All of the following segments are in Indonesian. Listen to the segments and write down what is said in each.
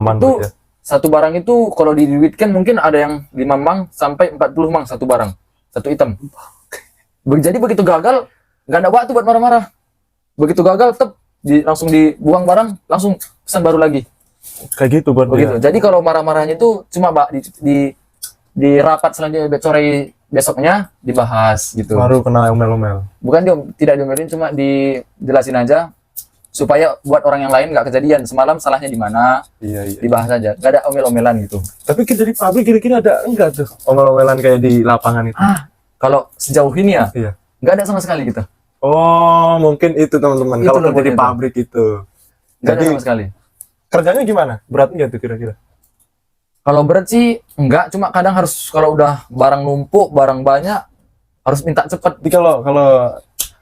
Itu ya. satu barang itu kalau diduitkan mungkin ada yang 5 mang sampai 40 mang satu barang, satu item. Jadi begitu gagal, nggak ada waktu buat marah-marah. Begitu gagal, langsung dibuang barang, langsung pesan baru lagi. Kayak gitu buat Begitu. dia. Jadi kalau marah-marahnya itu cuma di rapat selanjutnya sore besoknya dibahas gitu. Baru kena omel-omel. Bukan tidak diomelin, cuma dijelasin aja supaya buat orang yang lain nggak kejadian. Semalam salahnya di mana? Iya, iya. Dibahas aja. Nggak ada omel-omelan gitu. Tapi kita di pabrik kira-kira ada enggak tuh omel-omelan kayak di lapangan itu? Kalau sejauh ini ya, Iya. nggak ada sama sekali gitu. Oh, mungkin itu teman-teman. Itu Kalau kerja di itu. pabrik itu. Nggak ada Jadi sama sekali. kerjanya gimana? Berat nggak tuh kira-kira? Kalau berat sih enggak, cuma kadang harus kalau udah barang numpuk, barang banyak, harus minta cepat. Jadi kalau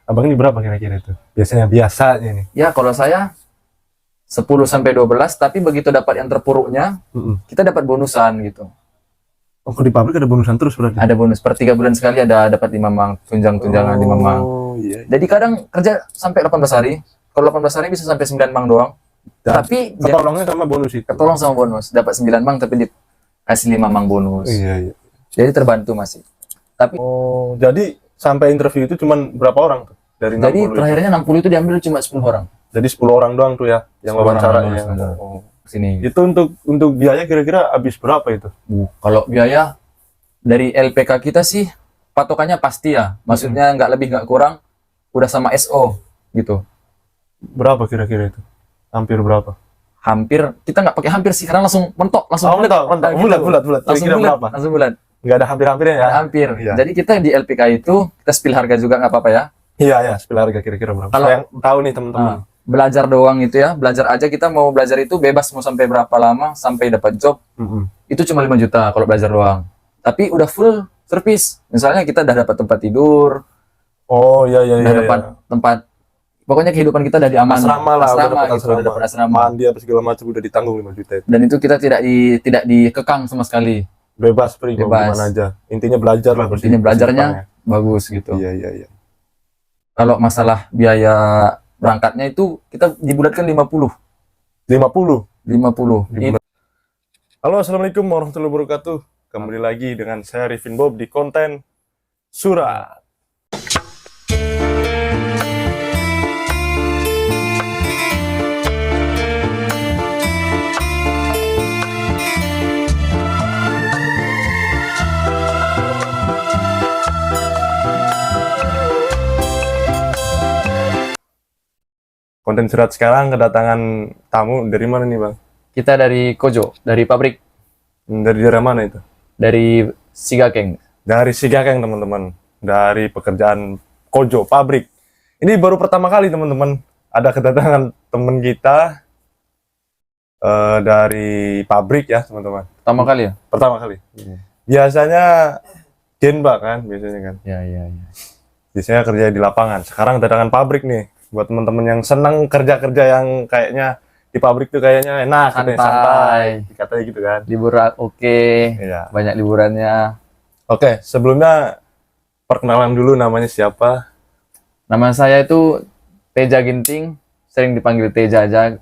abang ini berapa kira-kira itu? Biasanya nih. Ya kalau saya 10 sampai 12, tapi begitu dapat yang terpuruknya, kita dapat bonusan gitu. Oh, kalau di pabrik ada bonusan terus berarti? Ada bonus per 3 bulan sekali, ada dapat 5 mang, tunjangan 5 mang. Oh, iya. Jadi kadang kerja sampai 18 hari. Kalau 18 hari bisa sampai 9 mang doang. Tapi Ketolongnya sama bonus itu. ketolong sama bonus, dapat 9 mang tapi dikasih 5 mang bonus. Iya, iya. Jadi terbantu masih. Tapi Oh, jadi sampai interview itu cuman berapa orang tuh? Dari 60 jadi itu? terakhirnya 60 itu diambil cuma 10 orang. Jadi 10 orang doang tuh ya yang 10 orang wawancara lulus yang semua. oh. Sini. Itu untuk biaya kira-kira habis berapa itu? Kalau biaya dari LPK kita sih patokannya pasti ya. Maksudnya nggak lebih nggak kurang, udah sama SO gitu. Berapa kira-kira itu? Hampir berapa? Hampir kita nggak pakai hampir sih, karena langsung mentok, langsung Oh, mentok. Gitu. Bulat. Langsung Kira-kira bulat, berapa? langsung bulat. Nggak ada hampir-hampirnya ya? Ada hampir. Iya. Jadi kita di LPK itu kita spill harga juga nggak apa-apa ya. Iya, ya, spill harga kira-kira berapa? Kalau- Yang tahu nih teman-teman. Belajar doang itu ya, belajar aja, kita mau belajar itu bebas mau sampai berapa lama sampai dapat job. Itu cuma 5 juta kalau belajar doang. Tapi udah full service. Misalnya kita udah dapat tempat tidur, Oh, iya, iya, udah iya. dapat tempat, pokoknya kehidupan kita udah diaman. Asrama lah, udah dapat gitu, udah dapat asrama. Mandi apa segala macam udah ditanggung 5 juta itu. Dan itu kita tidak dikekang sama sekali. Bebas, free, mau Bebas. gimana aja. Intinya belajar lah. Intinya belajarnya bagus gitu. Iya, iya, iya. Kalau masalah biaya berangkatnya itu kita dibulatkan 50. 50. 50. Halo, assalamualaikum warahmatullahi wabarakatuh. Kembali lagi dengan saya Rifin Bob di konten Surat. Konten Surat sekarang kedatangan tamu dari mana nih, Bang? Kita dari Kojo, dari pabrik, Dari daerah mana itu? dari Sigakeng. Dari Sigakeng, teman-teman. Dari pekerjaan Kojo, pabrik. Ini baru pertama kali, teman-teman. Ada kedatangan teman kita dari pabrik ya, teman-teman. Pertama kali ya? Pertama kali. Biasanya Genba kan, biasanya kan. Ya. Biasanya kerja di lapangan. Sekarang kedatangan pabrik nih. Buat teman-teman yang senang kerja-kerja yang kayaknya di pabrik tuh kayaknya enak, Santai. santai. Dikatanya gitu kan. Liburan oke, Iya. banyak liburannya. Oke, sebelumnya perkenalan dulu namanya siapa? Nama saya itu Teja Ginting, sering dipanggil Teja aja.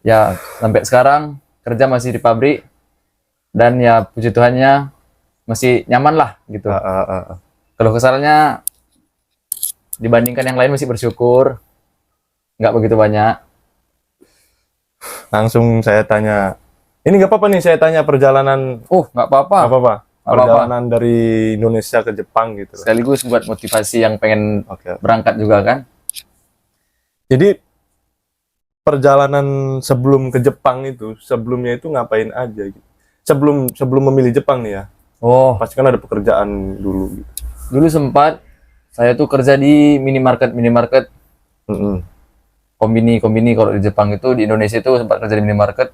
Ya, sampai sekarang kerja masih di pabrik, dan ya puji Tuhannya masih nyaman lah gitu. Kalau kesalahannya dibandingkan yang lain masih bersyukur, nggak begitu banyak. Langsung saya tanya. Ini nggak apa-apa nih saya tanya perjalanan. Oh, nggak apa-apa. Nggak apa-apa. Nggak Perjalanan dari Indonesia ke Jepang gitu. Sekaligus buat motivasi yang pengen Oke. berangkat juga kan. Jadi perjalanan sebelum ke Jepang itu, sebelumnya itu ngapain aja gitu? Sebelum memilih Jepang nih ya. Oh, Pasti kan ada pekerjaan dulu gitu. dulu sempat saya tuh kerja di minimarket. Kombini kalau di Jepang itu, di Indonesia itu sempat kerja di minimarket.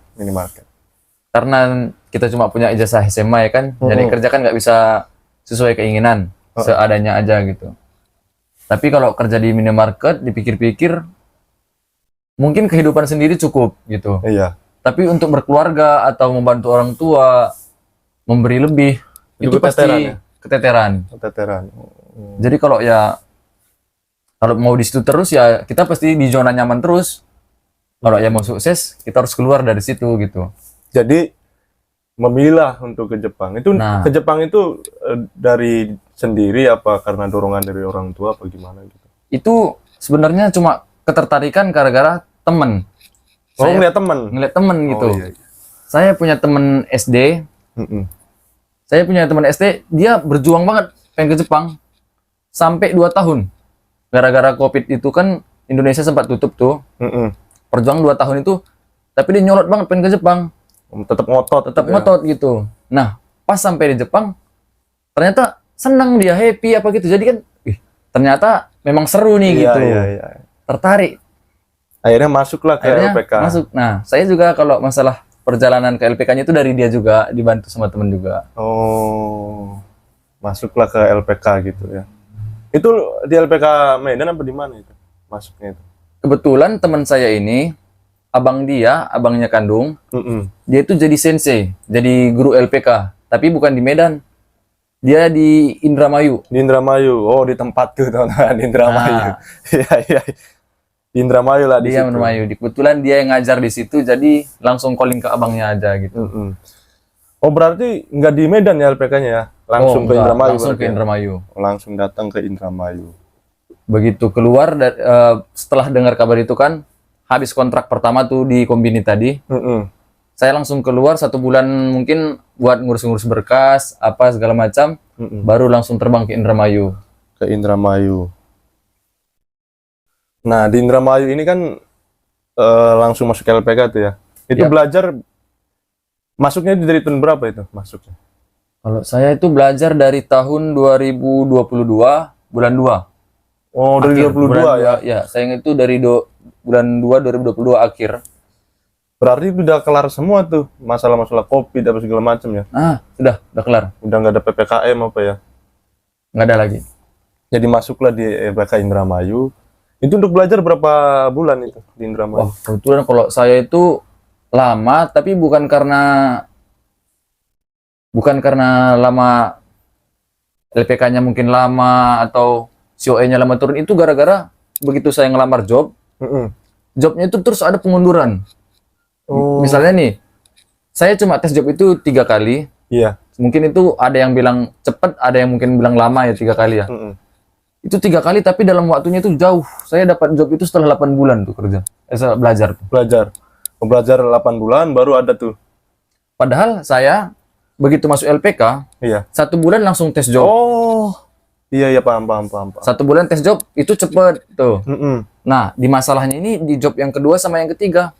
Karena kita cuma punya ijazah SMA ya kan, jadi kerja kan nggak bisa sesuai keinginan, seadanya aja gitu. Tapi kalau kerja di minimarket, dipikir-pikir mungkin kehidupan sendiri cukup gitu. Iya. Tapi untuk berkeluarga atau membantu orang tua, memberi lebih, itu pasti keteteran. Jadi kalau mau di situ terus ya kita pasti di zona nyaman terus. Kalau yang mau sukses, kita harus keluar dari situ gitu. Jadi memilah untuk ke Jepang. Itu Nah. ke Jepang itu dari sendiri apa karena dorongan dari orang tua apa gimana gitu? Itu sebenarnya cuma ketertarikan gara-gara temen. Oh, Saya ngeliat teman. ngeliat temen gitu. Oh, iya, iya. Saya punya temen SD. Mm-mm. Saya punya temen SD, dia berjuang banget pengen ke Jepang. Sampai 2 tahun. Gara-gara COVID itu kan Indonesia sempat tutup tuh. Mm-mm. Perjuang 2 tahun itu. Tapi dia nyolot banget pengen ke Jepang. Tetap ngotot. Tetap gitu ya. ngotot gitu. Nah, pas sampai di Jepang, ternyata senang dia, happy apa gitu. Jadi kan, ternyata memang seru nih Iya, gitu. iya, iya. Tertarik. Akhirnya masuklah ke Akhirnya LPK. masuk. Nah, saya juga kalau masalah perjalanan ke LPK-nya itu dari dia juga, dibantu sama temen juga. Oh, masuklah ke LPK gitu ya. Itu di LPK Medan apa di mana itu? Masuknya itu. Kebetulan teman saya ini, abangnya kandung, Mm-mm. dia itu jadi sensei, jadi guru LPK, tapi bukan di Medan. Dia di Indramayu. Di Indramayu. Oh, di tempat tuh teman-teman, di Indramayu. Nah. Iya, iya. Di Indramayu lah di Dia situ. Indramayu. Kebetulan dia yang ngajar di situ, jadi langsung calling ke abangnya aja gitu. Mm-mm. Oh, berarti nggak di Medan ya LPK-nya ya? Langsung ke enggak, Indramayu. langsung berarti ke ya? Indramayu. Langsung datang ke Indramayu. Begitu keluar, setelah dengar kabar itu kan, habis kontrak pertama tuh di Kombini tadi, Mm-mm. saya langsung keluar 1 bulan mungkin buat ngurus-ngurus berkas, apa segala macam, Mm-mm. baru langsung terbang ke Indramayu. Ke Indramayu. Nah, di Indramayu ini kan langsung masuk ke LPK tuh ya. Itu Ya. belajar masuknya dari tahun berapa itu masuknya? Kalau saya itu belajar dari tahun 2022, bulan 2. Oh, dari Akhir, 22 bulan ya. 2, ya, saya itu dari bulan 2 2022 akhir. Berarti itu udah kelar semua tuh masalah-masalah COVID apa segala macam ya. Udah kelar. Udah nggak ada PPKM apa ya. Nggak ada lagi. Jadi masuklah di LPK Indramayu. Itu untuk belajar berapa bulan itu di Indramayu? Wah, kebetulan kalau saya itu lama, tapi bukan karena lama LPK-nya mungkin lama atau COE-nya lama turun, itu gara-gara begitu saya ngelamar job, Mm-mm. jobnya itu terus ada pengunduran. Oh, Misalnya nih, saya cuma tes job itu 3 kali. iya. Mungkin itu ada yang bilang cepet, ada yang mungkin bilang lama ya 3 kali ya. Mm-mm. Itu 3 kali, tapi dalam waktunya itu jauh. Saya dapat job itu setelah 8 bulan tuh kerja. Setelah belajar tuh. Belajar. Oh, belajar 8 bulan baru ada tuh. Padahal saya begitu masuk LPK, Iya. 1 bulan langsung tes job. Oh, iya, iya, paham. 1 bulan tes job itu cepet tuh. Mm-mm. Nah, di masalahnya ini di job yang kedua sama yang ketiga.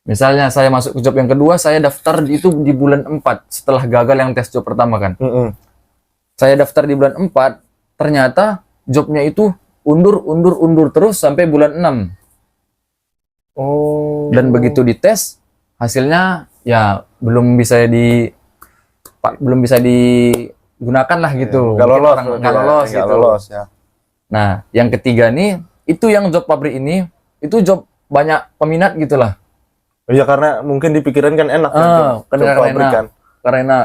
Misalnya saya masuk ke job yang kedua, saya daftar itu di bulan 4 setelah gagal yang tes job pertama kan. Mm-mm. Saya daftar di bulan 4, ternyata jobnya itu undur terus sampai bulan 6. Oh. Dan begitu dites, hasilnya ya belum bisa digunakan lah gitu. Nggak Mungkin lolos, orang berarti nggak ya. lolos Nggak gitu. lolos ya. Nah, yang ketiga nih, itu yang job pabrik ini, itu job banyak peminat gitulah. Iya, karena mungkin dipikirin kan enak kan job Karena pabrik enak. kan. Karena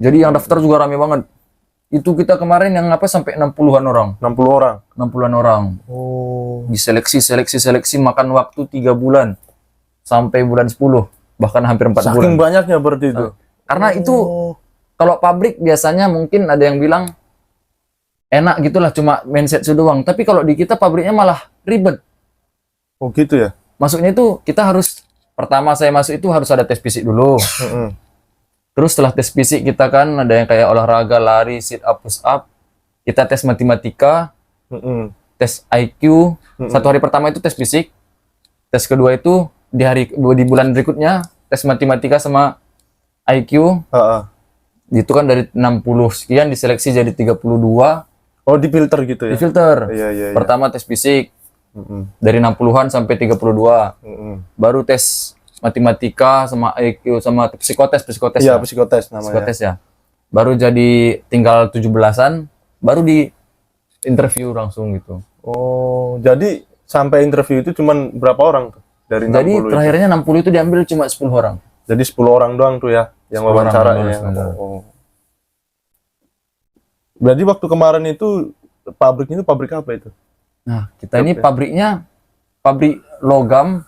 jadi yang daftar juga rame banget. Itu kita kemarin yang sampai 60-an orang. 60 orang. 60-an orang. Oh. Diseleksi, makan waktu 3 bulan. Sampai bulan 10. Bahkan hampir 4 bulan. Saking banyaknya berarti itu. Karena itu, kalau pabrik biasanya mungkin ada yang bilang, enak gitulah, cuma mindset doang. Tapi kalau di kita pabriknya malah ribet. Oh gitu ya. Masuknya itu kita harus, pertama saya masuk itu harus ada tes fisik dulu. Mm-mm. Terus setelah tes fisik kita kan ada yang kayak olahraga, lari, sit up, push up. Kita tes matematika, Mm-mm. tes IQ. Satu hari pertama itu tes fisik. Tes kedua itu di bulan berikutnya tes matematika sama IQ. Heeh. Itu kan dari 60 sekian diseleksi jadi 32, Oh, difilter gitu ya. difilter. Iya, iya, iya. Pertama tes fisik Mm-mm. dari 60-an sampai 32. Mm-mm. Baru tes matematika sama IQ sama psikotes Iya, ya. psikotes namanya. Psikotes ya. Baru jadi tinggal 17-an, baru di interview langsung gitu. Oh, jadi sampai interview itu cuman berapa orang tuh? Dari 60 Jadi itu? terakhirnya 60 itu diambil cuma 10 orang. Jadi 10 orang doang tuh ya yang 10 orang wawancara yang ya. wawancara. Oh. Berarti waktu kemarin itu pabriknya itu pabrik apa itu? Nah, kita ini Oke. pabriknya pabrik logam,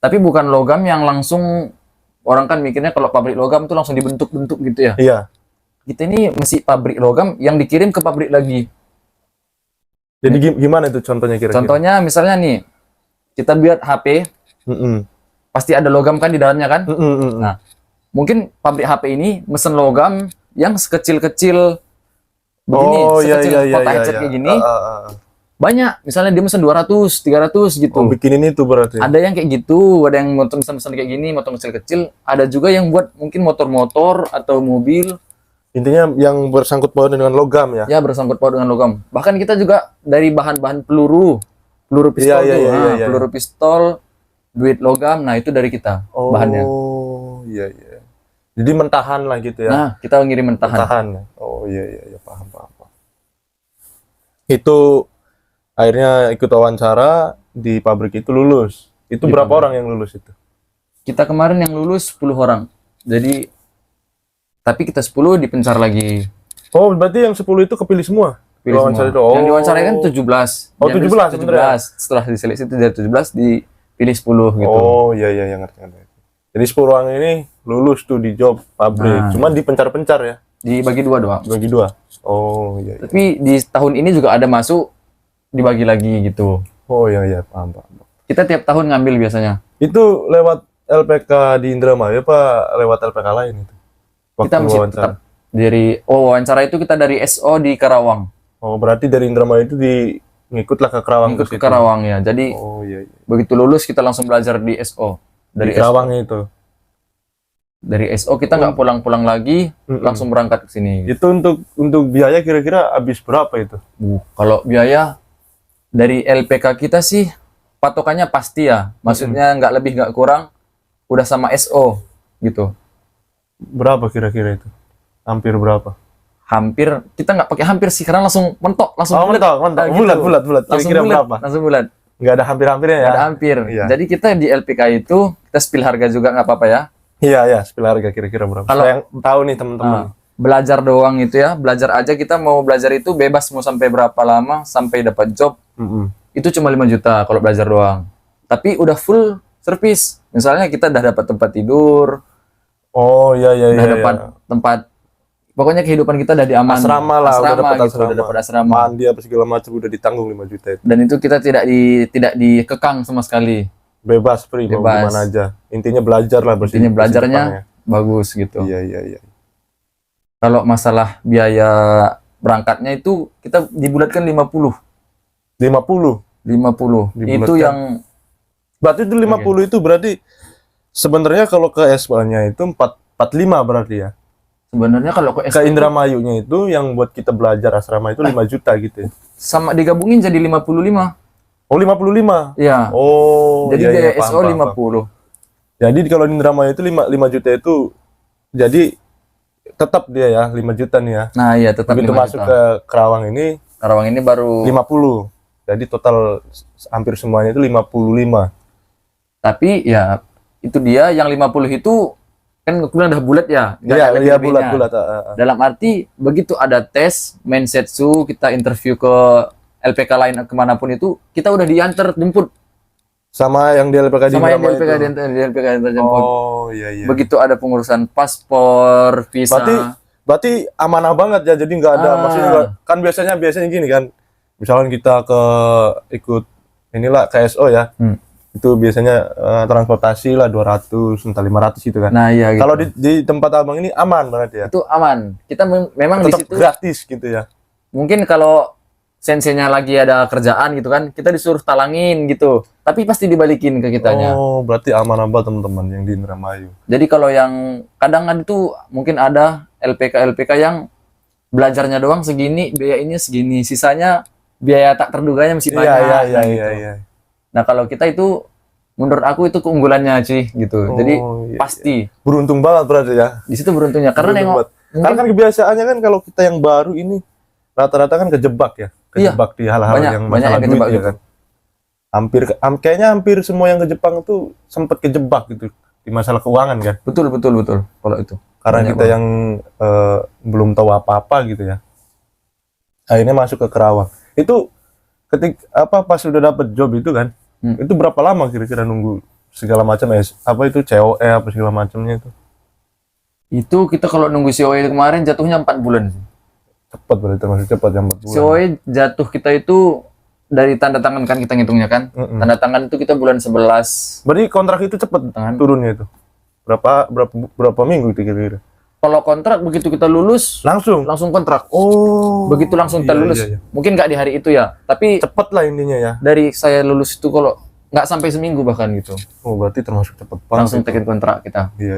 tapi bukan logam yang langsung orang kan mikirnya kalau pabrik logam tuh langsung dibentuk-bentuk gitu ya. Iya. Kita ini masih pabrik logam yang dikirim ke pabrik lagi. Jadi gimana itu contohnya kira-kira? Contohnya misalnya nih, kita buat HP, Mm-mm. pasti ada logam kan di dalamnya kan? Mm-mm. Nah, mungkin pabrik HP ini mesen logam yang sekecil-kecil begini, sekecil kotak headset kayak gini. Banyak, misalnya dia mesen 200, 300 gitu. Oh, bikin ini tuh berarti. Ada yang kayak gitu, ada yang motor mesen kayak gini, motor kecil-kecil. Ada juga yang buat mungkin motor-motor atau mobil. Intinya yang bersangkut pautan dengan logam ya. Ya, bersangkut paut dengan logam. Bahkan kita juga dari bahan-bahan peluru pistol Iya, tuh. iya, Nah, iya. peluru pistol, duit logam, nah itu dari kita bahannya. Oh, iya iya. Jadi mentahan lah gitu ya. Nah, kita ngirim mentahan. Mentahan. Oh iya iya, paham paham. Itu akhirnya ikut wawancara di pabrik itu lulus. Itu Di berapa pabrik. orang yang lulus itu? Kita kemarin yang lulus 10 orang. Jadi tapi kita 10 dipencar lagi. Oh, berarti yang 10 itu kepilih semua? Pilih Wawancara semua. itu. Oh. Yang diwawancara kan 17. Oh, Yang 17 17. Setelah diseleksi itu dari 17 dipilih 10 gitu. Oh, iya iya yang ngerti ngerti. Jadi 10 orang ini lulus tuh di job pabrik. Nah. Cuman dipencar-pencar ya. Dibagi 2 doang. Bagi 2. Oh, iya iya. Tapi di tahun ini juga ada masuk dibagi lagi gitu. Oh, iya iya, paham paham. Kita tiap tahun ngambil biasanya. Itu lewat LPK di Indramayu apa lewat LPK lain itu? Waktu Kita masih tetap dari wawancara itu kita dari SO di Karawang. Oh, berarti dari Indramayu itu ngikutlah ke Karawang Ikut ke ke situ. Karawang ya. Jadi Oh, iya iya. begitu lulus kita langsung belajar di SO. Di Dari Karawang itu. Dari SO kita nggak pulang-pulang lagi, Mm-mm. langsung berangkat ke sini. Itu untuk biaya kira-kira habis berapa itu? Kalau biaya dari LPK kita sih patokannya pasti ya. Maksudnya nggak lebih nggak kurang, udah sama SO gitu. Berapa kira-kira itu? Hampir berapa? Hampir kita nggak pakai hampir sih karena langsung mentok, langsung Oh, bulat. mentok. Nah, gitu. Bulat. Langsung Kira-kira bulat, berapa? langsung bulat. Nggak ada hampir-hampirnya ya? Nggak ada hampir. Iya. Jadi kita di LPK itu kita spill harga juga nggak apa-apa ya. Iya, iya. Spill harga kira-kira berapa? Kalau- Saya yang tahu nih teman-teman. Belajar doang itu ya, belajar aja kita mau belajar itu bebas mau sampai berapa lama sampai dapat job. Mm-mm. Itu cuma 5 juta kalau belajar doang. Tapi udah full service. Misalnya kita udah dapat tempat tidur, Oh, iya iya udah iya. dapat tempat, pokoknya kehidupan kita udah diaman. Asrama lah, udah dapat gitu, asrama. udah dapat asrama. Mandi apa segala macam udah ditanggung 5 juta itu. Dan itu kita tidak dikekang sama sekali. Bebas free mau Bebas. gimana aja. Intinya belajar lah bersih. Intinya belajarnya bagus gitu. Iya iya iya. Kalau masalah biaya berangkatnya itu kita dibulatkan 50. 50. 50. Itu Dibulatkan. yang Berarti itu 50 itu berarti sebenarnya kalau ke SPA-nya itu 45 berarti ya. sebenarnya kalau ke Ke Indramayunya itu yang buat kita belajar asrama itu 5 juta gitu ya. sama digabungin jadi 55. Oh, 55. Ya. Oh, Jadi iya, iya, biaya paham, SO paham, 50. paham. Jadi kalau di Indramayu itu 5 juta itu jadi tetap dia ya 5 juta nih ya. Nah, iya tetap Begitu 5 masuk juta. ke Karawang ini Karawang ini baru 50. Jadi total hampir semuanya itu 55. tapi ya itu dia yang 50 itu kan kemudian udah bulat ya. nggak Iya, ada iya lebih-lebihnya. bulat. Dalam arti begitu ada tes Mensetsu, kita interview ke LPK lain kemanapun itu kita udah diantar jemput Sama yang di LPK di sama yang di Indramayu LPK itu. di LPK diantar jemput. Oh, iya iya. Begitu ada pengurusan paspor, visa. Berarti amanah banget ya, jadi nggak ada maksudnya kan biasanya gini kan, misalnya kita ikut inilah KSO ya, itu biasanya transportasi lah 200 entah 500 itu kan. Nah, iya gitu. Kalau di tempat abang ini aman berarti ya, itu aman. Kita memang di tetap situ gratis gitu ya. mungkin kalau senseinya lagi ada kerjaan gitu kan, kita disuruh talangin gitu. Tapi pasti dibalikin ke kitanya. Oh, berarti aman banget teman-teman yang di Indramayu. Jadi kalau yang kadang itu mungkin ada LPK yang belajarnya doang segini, biayanya segini, sisanya biaya tak terduganya masih banyak. Iya nah, gitu. Nah, kalau kita itu menurut aku itu keunggulannya sih gitu. Jadi iya, pasti beruntung banget berarti ya. di situ beruntungnya karena Beruntung nengok banget. Karena kan kebiasaannya kan kalau kita yang baru ini rata-rata kan kejebak ya, kejebak di hal-hal banyak- yang banyak masalah yang duit kejebak ya gitu. kan. Kayaknya hampir semua yang ke Jepang tuh sempat kejebak gitu di masalah keuangan kan. betul kalau itu. Karena Banyak kita yang belum tahu apa-apa gitu ya. Akhirnya masuk ke Kerawang. Itu pas udah dapet job itu kan, Itu berapa lama kira-kira nunggu segala macam apa itu COE apa segala macamnya itu? Itu kita kalau nunggu COE kemarin jatuhnya 4 bulan sih. Cepat berarti termasuk cepat yang 4 bulan. COE jatuh kita itu dari tanda tangan kan kita ngitungnya kan. Tanda tangan itu kita bulan 11. Berarti kontrak itu cepat turunnya itu. Berapa minggu itu kira-kira? Kalau kontrak begitu kita lulus langsung kontrak. Oh. Begitu langsung kita lulus. Mungkin nggak di hari itu ya, tapi Cepet lah intinya ya. dari saya lulus itu kalau nggak sampai seminggu bahkan gitu. Oh, berarti termasuk cepet banget. Langsung tekin kontrak kita. Iya.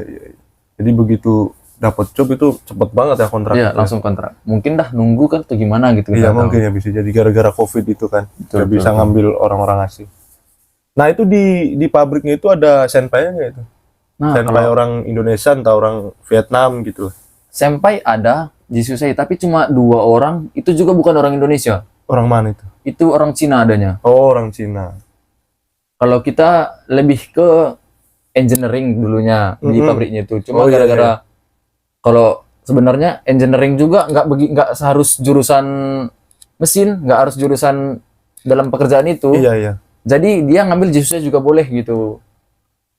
Jadi begitu dapat job itu cepet banget ya kontrak. Iya, langsung kontrak. Mungkin dah nunggu kan atau gimana gitu. Iya, mungkin ya bisa jadi gara-gara Covid itu kan. Nggak bisa ngambil orang-orang asing. Nah, itu di pabriknya itu ada senpai nggak itu? Nah, senpai orang Indonesia atau orang Vietnam gitu. senpai ada di Susei, tapi cuma 2 orang. Itu juga bukan orang Indonesia. Orang mana itu? Itu orang Cina adanya. Oh, orang Cina. Kalau kita lebih ke engineering dulunya di pabriknya itu. Cuma gara-gara kalau sebenarnya engineering juga nggak harus jurusan mesin, nggak harus jurusan dalam pekerjaan itu. Iya. Jadi dia ngambil Jisusei juga boleh gitu.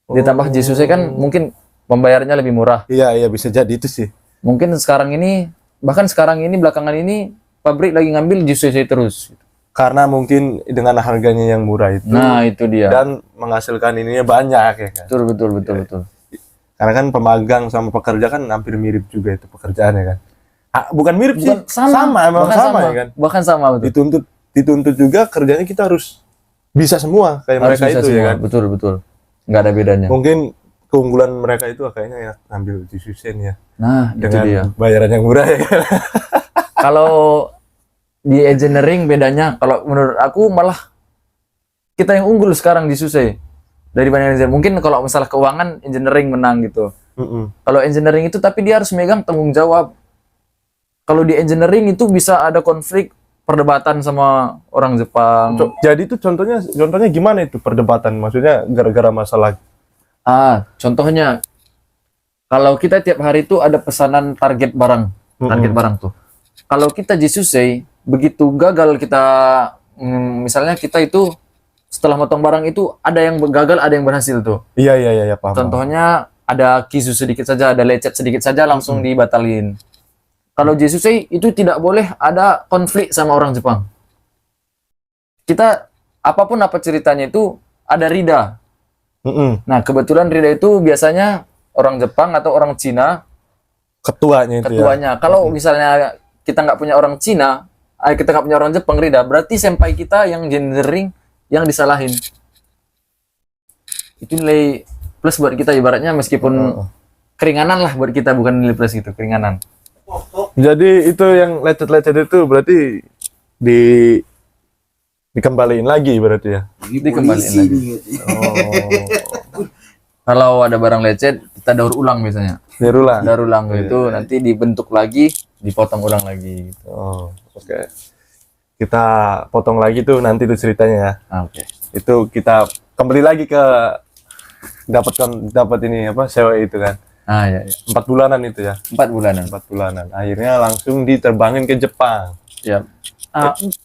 Ditambah Jisusei kan mungkin pembayarannya lebih murah. Iya, bisa jadi itu sih. Mungkin sekarang ini, bahkan sekarang ini belakangan ini pabrik lagi ngambil Jisusei terus. Karena mungkin dengan harganya yang murah itu. Nah, itu dia. Dan menghasilkan ininya banyak ya kan. Betul. Karena kan pemagang sama pekerja kan hampir mirip juga itu pekerjaannya kan. Bukan mirip sih, emang sama ya kan. Bahkan sama betul. Dituntut juga kerjanya kita harus bisa semua kayak Harus mereka bisa itu semua. ya kan. Betul. Nggak ada bedanya. Mungkin keunggulan mereka itu kayaknya ya ambil di Susen ya. Nah, itu Dengan dia. bayaran yang murah ya kan. Kalau di engineering bedanya, kalau menurut aku malah kita yang unggul sekarang di Susei daripada engineering. Mungkin kalau masalah keuangan engineering menang gitu. Kalau engineering itu tapi dia harus megang tanggung jawab. Kalau di engineering itu bisa ada konflik perdebatan sama orang Jepang. Jadi itu contohnya gimana itu perdebatan? Maksudnya gara-gara masalah. Contohnya kalau kita tiap hari itu ada pesanan target barang tuh. Kalau kita di Susei begitu gagal kita misalnya kita itu setelah motong barang itu ada yang gagal, ada yang berhasil tuh. Iya, paham. Contohnya ada kisu sedikit saja, ada lecet sedikit saja langsung dibatalin. Kalau di Susei itu tidak boleh ada konflik sama orang Jepang. Kita apapun apa ceritanya itu ada rida. Nah, kebetulan rida itu biasanya orang Jepang atau orang Cina. Ketuanya itu ya. Kalau misalnya kita nggak punya orang Cina, kita nggak punya orang Jepang rida, berarti senpai kita yang engineering yang disalahin. Itu nilai plus buat kita ibaratnya, meskipun keringanan lah buat kita, bukan nilai plus gitu, keringanan. Jadi itu yang lecet-lecet itu berarti dikembaliin lagi berarti ya. Dikembaliin lagi. Kalau ada barang lecet kita daur ulang biasanya. Daur ulang itu nanti dibentuk lagi, dipotong ulang lagi gitu. Oke. Kita potong lagi tuh nanti tuh ceritanya ya. Oke. Itu kita kembali lagi ke dapat ini apa sewa itu kan. Iya. 4 bulanan itu ya. 4 bulanan. 4 bulanan. Akhirnya langsung diterbangin ke Jepang. Ya.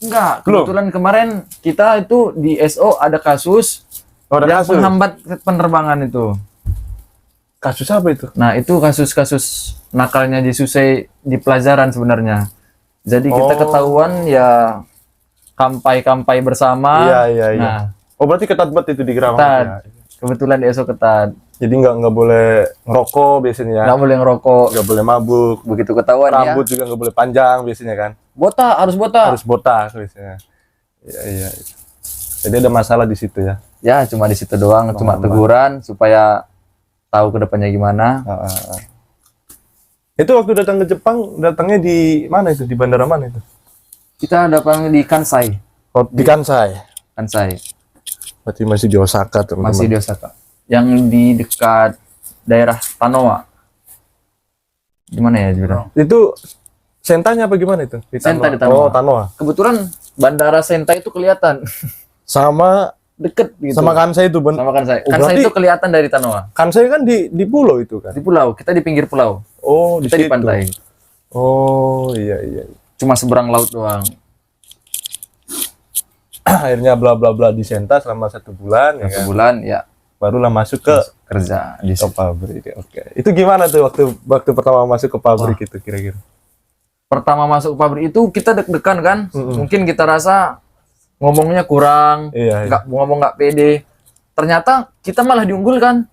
Enggak. Kebetulan kemarin kita itu di SO ada kasus yang menghambat penerbangan itu. Kasus apa itu? Nah, itu kasus-kasus nakalnya di Susei di pelajaran sebenarnya. Jadi kita ketahuan ya kampai-kampai bersama. Iya. Nah, berarti ketat banget itu di Gramang. Ketat. Ya. Kebetulan di SO ketat. Jadi nggak boleh ngerokok biasanya. Nggak boleh ngerokok. Nggak boleh mabuk. Begitu ketahuan rambut juga nggak boleh panjang biasanya kan. Harus botak biasanya. Iya. Jadi ada masalah di situ ya. Ya, cuma di situ doang, cuma teguran supaya tahu kedepannya gimana. Itu waktu datang ke Jepang, datangnya di mana itu? Di bandara mana itu? Kita datang di Kansai. Di Kansai. Berarti masih di Osaka, teman-teman. Masih di Osaka. Yang di dekat daerah Tanoa. Di mana ya, Jura? Itu Sentanya apa gimana itu? Senta di Tanoa. Tanoa. Kebetulan bandara Senta itu kelihatan. Sama deket gitu. Sama Kansai itu, Sama Kansai. Kansai itu kelihatan dari Tanoa. Kansai kan di pulau itu kan? Di pulau, kita di pinggir pulau. Di kita di pantai. Iya. Cuma seberang laut doang. akhirnya bla bla bla di Senta selama 1 bulan ya kan? Sebulan ya Barulah masuk ke kerja di pabrik. Oke. Itu gimana tuh waktu pertama masuk ke pabrik itu kira-kira? pertama masuk ke pabrik itu kita deg-degan kan. Mungkin kita rasa ngomongnya kurang, Iya, ngomong nggak pede. Ternyata kita malah diunggulkan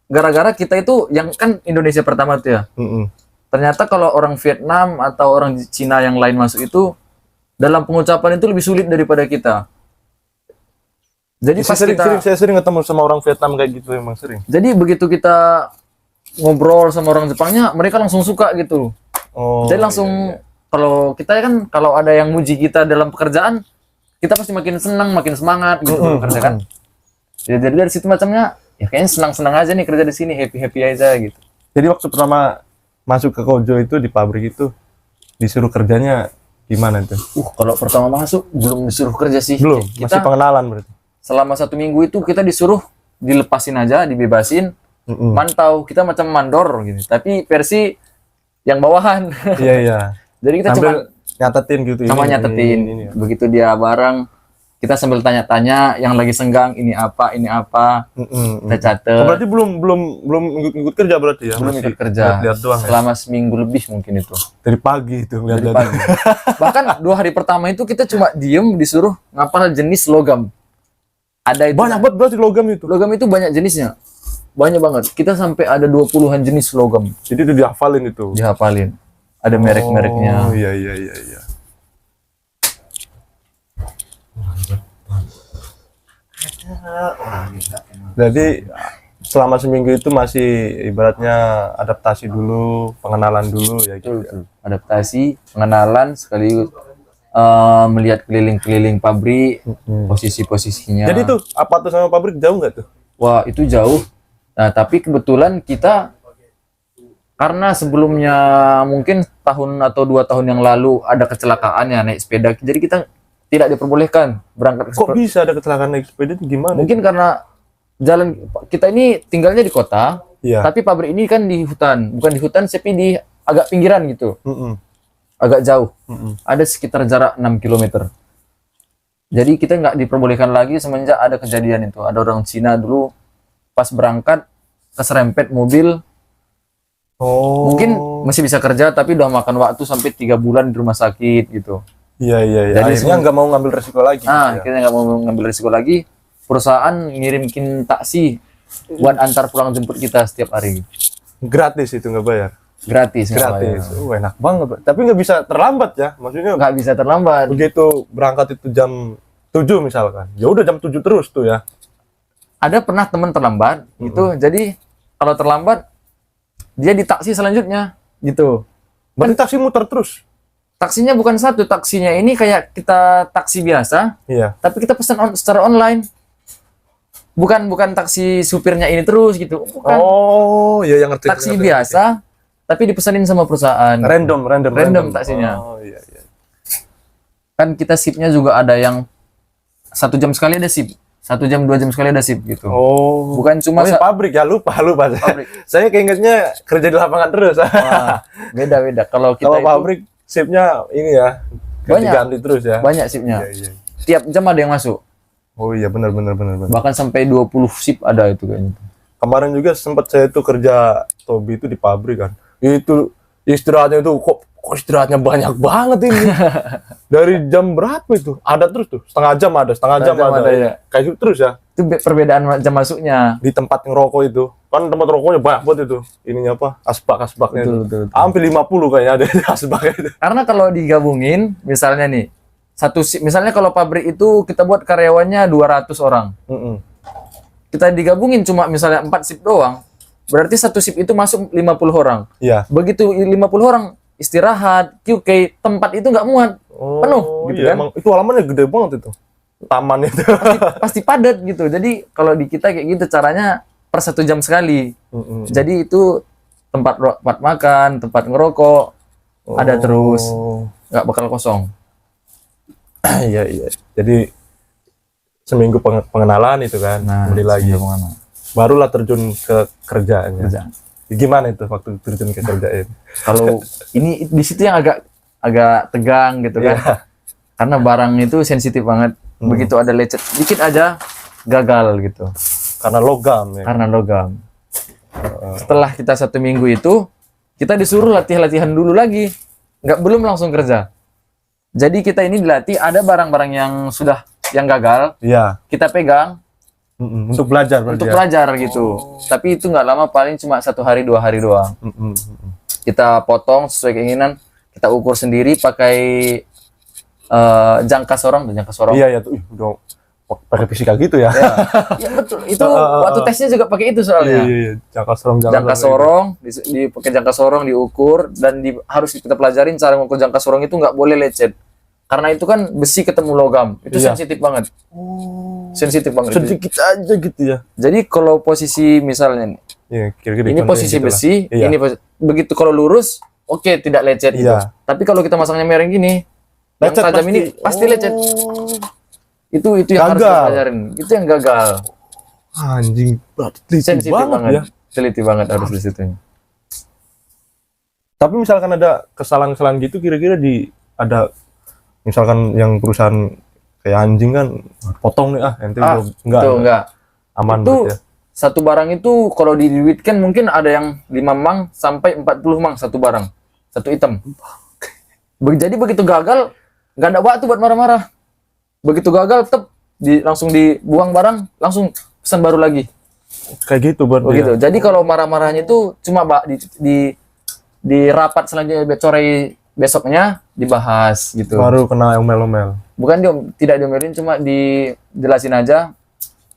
gara-gara kita itu yang kan Indonesia pertama tuh ya. Ternyata kalau orang Vietnam atau orang Cina yang lain masuk itu dalam pengucapan itu lebih sulit daripada kita. Jadi pas saya sering ketemu sama orang Vietnam kayak gitu, emang sering. Jadi begitu kita ngobrol sama orang Jepangnya, mereka langsung suka gitu. Oh. Jadi langsung kalau kita kan kalau ada yang muji kita dalam pekerjaan, kita pasti makin senang, makin semangat gitu kerja kan. Ya, jadi dari situ macamnya ya kayaknya senang-senang aja nih kerja di sini, happy-happy aja gitu. Jadi waktu pertama masuk ke Kojo itu di pabrik itu disuruh kerjanya gimana tuh? Kalau pertama masuk belum disuruh kerja sih. Belum, Kita masih pengenalan berarti. selama 1 minggu itu kita disuruh dilepasin aja, dibebasin, mantau. Kita macam mandor gitu, tapi versi yang bawahan. Iya, iya. Jadi kita Sambil cuma nyatetin gitu. nyatetin. Ini. Begitu dia barang, kita sambil tanya-tanya yang lagi senggang ini apa, kita catet. Oh, berarti belum ngikut kerja berarti ya? Belum Masih ikut kerja. lihat doang ya? Selama seminggu lebih mungkin itu. Dari pagi itu Dari lihat. pagi. Bahkan 2 hari pertama itu kita cuma diem disuruh ngapal jenis logam. Ada itu. Banyak banget berarti logam itu. Logam itu banyak jenisnya. Banyak banget. Kita sampai ada 20-an jenis logam. Jadi itu dihafalin itu. Dihafalin. Ada merek-mereknya. Oh, iya. Jadi selama seminggu itu masih ibaratnya adaptasi dulu, pengenalan dulu ya gitu. Betul. Adaptasi, pengenalan sekaligus melihat keliling-keliling pabrik, posisi-posisinya. Jadi tuh apa tuh sama pabrik jauh nggak tuh? Wah, itu jauh. Nah, tapi kebetulan kita karena sebelumnya mungkin tahun atau 2 tahun yang lalu ada kecelakaan ya naik sepeda. Jadi kita tidak diperbolehkan berangkat ke Kok bisa ada kecelakaan naik sepeda itu gimana? Mungkin karena jalan kita ini tinggalnya di kota, Iya. tapi pabrik ini kan di hutan. Bukan di hutan, tapi di agak pinggiran gitu. Agak jauh. Ada sekitar jarak 6 km. Jadi kita nggak diperbolehkan lagi semenjak ada kejadian itu. Ada orang Cina dulu pas berangkat keserempet mobil. Oh. Mungkin masih bisa kerja tapi udah makan waktu sampai 3 bulan di rumah sakit gitu. Iya. Jadi Akhirnya nggak mau ngambil resiko lagi. Nah, gitu ya? kita nggak mau ngambil risiko lagi. Perusahaan ngirimkin taksi buat antar pulang jemput kita setiap hari. Gratis itu nggak bayar. Gratis. Gratis. Enak banget. Bro. Tapi nggak bisa terlambat ya. Maksudnya Nggak bisa terlambat. begitu berangkat itu jam 7 misalkan. Ya udah jam 7 terus tuh ya. Ada pernah teman terlambat gitu. Jadi kalau terlambat dia di taksi selanjutnya gitu. Berarti taksi muter terus. Taksinya bukan satu, taksinya ini kayak kita taksi biasa, Iya. tapi kita pesan secara online. Bukan taksi supirnya ini terus gitu. Bukan. Oh, iya yang ngerti. Taksi biasa, tapi dipesanin sama perusahaan. Random taksinya. Oh, iya. Kan kita shiftnya juga ada yang 1 jam sekali ada shift, 1 jam 2 jam sekali ada shift gitu. Oh. Bukan cuma pabrik ya, lupa. Pabrik. Saya keingetnya kerja di lapangan terus. Wah, beda. Kalau kita Kalau itu pabrik shiftnya ini ya, ganti-ganti terus ya. banyak shiftnya. Iya. Tiap jam ada yang masuk. Oh iya, benar. Bahkan sampai 20 shift ada itu kayaknya. Kemarin juga sempat saya tuh kerja Tobi itu di pabrik kan. Itu istirahatnya itu kok istirahatnya banyak banget ini. Dari jam berapa itu? Ada terus tuh. Setengah jam ada. Ya. Kayak gitu terus ya. Itu perbedaan jam masuknya. Di tempat ngerokok itu. Kan tempat rokoknya banyak banget itu. Ininya apa? Asbaknya itu. Betul. Hampir 50 kayaknya ada asbaknya itu. Karena kalau digabungin, misalnya nih, satu shift, misalnya kalau pabrik itu kita buat karyawannya 200 orang. Kita digabungin cuma misalnya 4 shift doang, berarti satu shift itu masuk 50 orang. Iya. Begitu 50 orang istirahat, QK, tempat itu nggak muat, penuh gitu iya, kan. emang itu halamannya gede banget itu. Taman itu. Pasti padat gitu. Jadi kalau di kita kayak gitu caranya per 1 jam sekali. Jadi itu tempat makan, tempat ngerokok, ada terus, nggak bakal kosong. Iya. Jadi seminggu pengenalan itu kan, kembali lagi. Barulah terjun ke kerjaannya. Gimana itu waktu terjun ke kerjaan? Kalau ini di situ yang agak tegang gitu kan. Karena barang itu sensitif banget. Begitu ada lecet dikit aja gagal gitu. Karena logam ya. Karena logam. Setelah kita 1 minggu itu, kita disuruh latihan dulu lagi. Belum langsung kerja. Jadi kita ini dilatih, ada barang-barang yang gagal, Iya. kita pegang Untuk belajar berarti untuk ya? belajar gitu. Tapi itu nggak lama, paling cuma 1 hari 2 hari doang. Kita potong sesuai keinginan, kita ukur sendiri pakai jangka sorong. Iya ya tuh. Udah pakai fisika gitu ya. Ya betul. Itu waktu tesnya juga pakai itu soalnya. Iya. Jangka sorong, pakai jangka sorong diukur dan harus kita pelajarin cara mengukur jangka sorong itu nggak boleh lecet. Karena itu kan besi ketemu logam, itu Iya. sensitif banget. Sensitif banget. Sedikit aja gitu ya. Jadi kalau posisi misalnya Iya, kira-kira ini dicontohin posisi gitu lah. besi, Iya. ini begitu kalau lurus, oke, tidak lecet gitu. Iya. Tapi kalau kita masangnya miring gini, yang Lecet tajam ini pasti lecet. Itu yang harus Gagal. kita pelajarin. Itu yang gagal. Anjing, berarti teliti Sensitif banget banget. ya. Teliti banget harus di situ. Tapi misalkan ada kesalahan-kesalahan gitu, kira-kira ada misalkan yang perusahaan kayak anjing kan potong nih ente udah enggak aman Itu berarti ya. satu barang itu kalau diduitkan mungkin ada yang 5 mang sampai 40 mang satu barang, satu item. Jadi begitu gagal nggak ada waktu buat marah-marah. Begitu gagal langsung dibuang barang, langsung pesan baru lagi. Kayak gitu berarti Begitu. ya. Jadi kalau marah-marahnya itu cuma di rapat selanjutnya sore besoknya dibahas gitu. Baru kena omel-omel. Bukan tidak diomelin, cuma dijelasin aja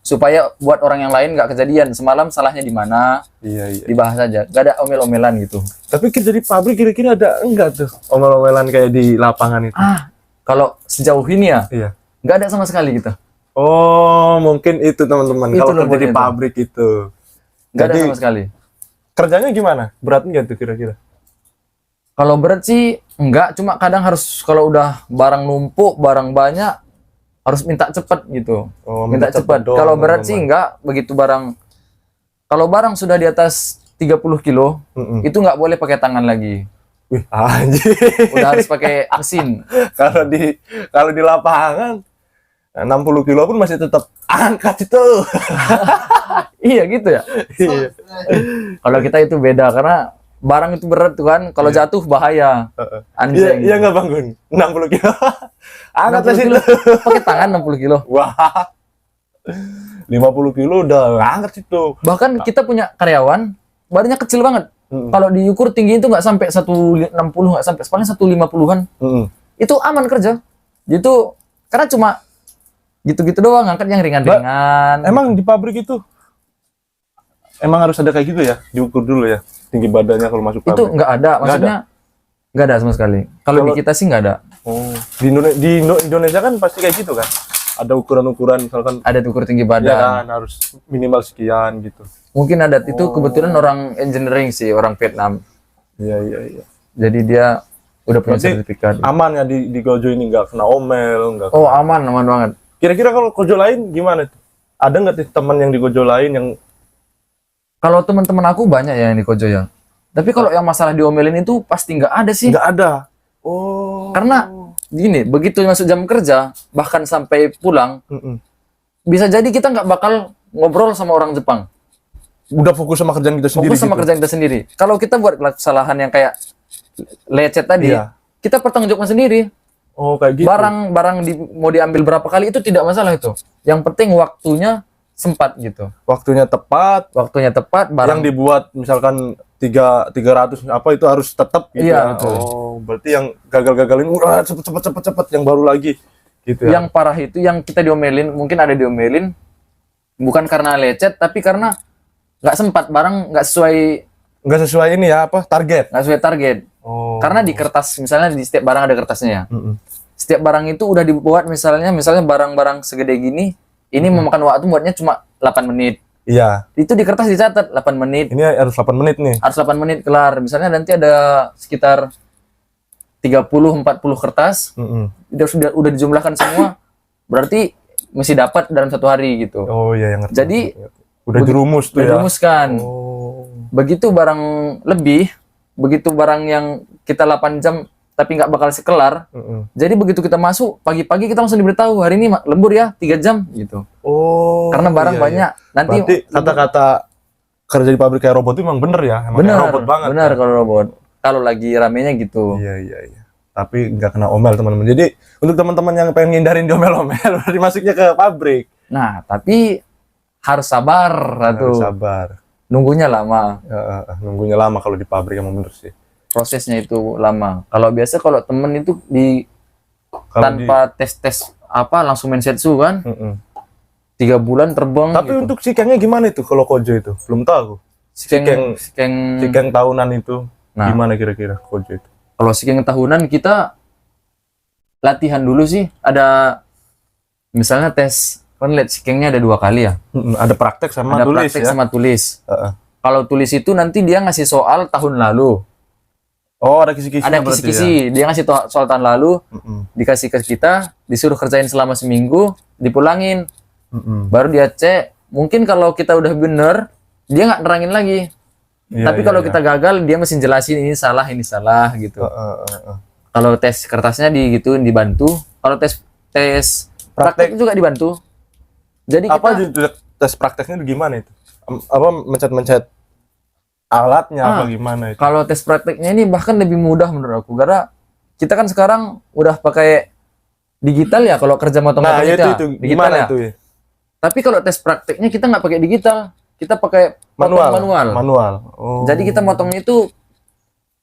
supaya buat orang yang lain nggak kejadian. Semalam salahnya di mana, Iya. dibahas aja. Gak ada omel-omelan gitu. Tapi kerja di pabrik kira-kira ada enggak tuh omel-omelan kayak di lapangan itu? Kalau sejauh ini ya Iya. nggak ada sama sekali gitu. Oh, mungkin itu teman-teman. Itu Kalau kerja nomornya di tuh. pabrik itu. Nggak ada Jadi, sama sekali. kerjanya gimana? Berat nggak tuh kira-kira? Kalau berat sih enggak, cuma kadang harus kalau udah barang numpuk, barang banyak harus minta cepat gitu. Oh, minta cepat. doang, Kalau berat sih teman-teman. enggak, begitu barang. Kalau barang sudah di atas 30 kilo, itu nggak boleh pakai tangan lagi. Wih, anjir. Udah harus pakai mesin. kalau di lapangan 60 kilo pun masih tetap angkat itu. Iya gitu ya. Iya. Kalau kita itu beda karena barang itu berat tuh kan. Kalau jatuh bahaya. Iya, Anjing. iya nggak bangun. 60 kilo. Angkat 60 situ. kilo. Pakai tangan 60 kilo. Wah. 50 kilo udah angkat situ. Bahkan kita punya karyawan badannya kecil banget. Mm. Kalau diukur tinggi itu nggak sampai 160, nggak sampai, paling 150-an. Itu aman kerja. Itu karena cuma gitu-gitu doang, ngangkat yang ringan-ringan. Emang di pabrik itu emang harus ada kayak gitu ya? Diukur dulu ya tinggi badannya kalau masuk itu pabrik. nggak ada, maksudnya nggak ada sama sekali. Kalau di kita sih nggak ada. Oh, di Indonesia kan pasti kayak gitu kan? Ada ukuran-ukuran misalkan Ada ukur tinggi ya badan. kan harus minimal sekian gitu. Mungkin ada itu kebetulan orang engineering sih, orang Vietnam. Iya. Jadi dia udah punya Berarti sertifikat. aman ya di Gojo ini nggak kena omel, nggak. Oh aman banget. Kira-kira kalau Gojo lain gimana tuh? Ada nggak sih teman yang di Gojo lain yang Kalau teman-teman aku banyak ya yang di Kojo ya. Tapi kalau yang masalah diomelin itu pasti nggak ada sih. nggak ada? Oh. Karena gini, begitu masuk jam kerja, bahkan sampai pulang, Mm-mm. bisa jadi kita nggak bakal ngobrol sama orang Jepang. Udah fokus sama kerjaan kita sendiri. Fokus sama gitu. kerjaan kita sendiri. Kalau kita buat kesalahan yang kayak lecet tadi, Iya. kita pertanggungjawabkan sendiri. Oh kayak gitu. Barang mau diambil berapa kali itu tidak masalah itu. Yang penting waktunya sempat gitu. Waktunya tepat. Waktunya tepat, Yang barang dibuat misalkan 300 apa itu harus tetap gitu. Iya, ya. betul. Oh, berarti yang gagal-gagalin cepet yang baru lagi gitu ya. yang parah itu yang kita diomelin, mungkin ada diomelin bukan karena lecet tapi karena nggak sempat, barang nggak Nggak sesuai ini ya apa target. target. Oh. Karena di kertas, misalnya di setiap barang ada kertasnya ya. Mm-mm. Setiap barang itu udah dibuat misalnya barang-barang segede gini, ini memakan waktu buatnya cuma 8 menit. Iya. Itu di kertas dicatat 8 menit. Ini harus 8 menit nih. Harus 8 menit kelar. Misalnya nanti ada sekitar 30-40 kertas, Mm-mm. udah dijumlahkan semua, berarti mesti dapat dalam 1 hari gitu. Oh iya yang ngerti. Jadi udah dirumus tuh udah ya. dirumuskan. Oh. Begitu barang lebih, begitu barang yang kita 8 jam tapi nggak bakal sekelar. Jadi begitu kita masuk pagi-pagi kita langsung diberitahu hari ini lembur ya 3 jam gitu. Oh. Karena barang iya, banyak. iya. Nanti Berarti kata-kata kerja di pabrik kayak robot itu emang bener ya? Emang benar, kayak robot banget. benar kan? kalau robot. Kalau lagi ramenya gitu. Iya, iya, iya. Tapi nggak kena omel teman-teman. Jadi untuk teman-teman yang pengen ngindarin diomel-omel, berarti masuknya ke pabrik. Nah, tapi harus sabar Harus tuh. sabar. Nunggunya lama. Nunggunya lama kalau di pabrik emang bener sih. Prosesnya itu lama. Kalau biasa kalau temen itu Kalau tanpa tes apa langsung main setsu kan, 3 bulan terbang. Tapi gitu. untuk sikengnya gimana itu kalau Kojo itu? Belum tahu. Sikeng Sikeng tahunan itu Nah. gimana kira-kira Kojo itu? kalau sikeng tahunan kita latihan dulu sih. Ada misalnya tes kan lihat sikengnya ada 2 kali ya. Ada praktek sama Ada tulis praktek ya? sama tulis. Heeh. Kalau tulis itu nanti dia ngasih soal tahun lalu. Oh, ada kisi-kisi. Ada kisi-kisi. Dia ngasih soal tahun lalu, dikasih ke kita, disuruh kerjain selama seminggu, dipulangin. Baru dia cek. Mungkin kalau kita udah bener, dia nggak nerangin lagi. Iya, Tapi iya, kalau iya. kita gagal, dia mesti jelasin ini salah gitu. Kalau tes kertasnya digituin dibantu. Kalau tes praktek juga dibantu. Jadi Apa kita tes prakteknya gimana itu? Apa mencet-mencet alatnya apa gimana itu? kalau tes prakteknya ini bahkan lebih mudah menurut aku karena kita kan sekarang udah pakai digital ya kalau kerja motong-motong Nah, itu, itu digital gimana ya. itu ya? Tapi kalau tes prakteknya kita nggak pakai digital, kita pakai manual. Oh. Jadi kita motongnya itu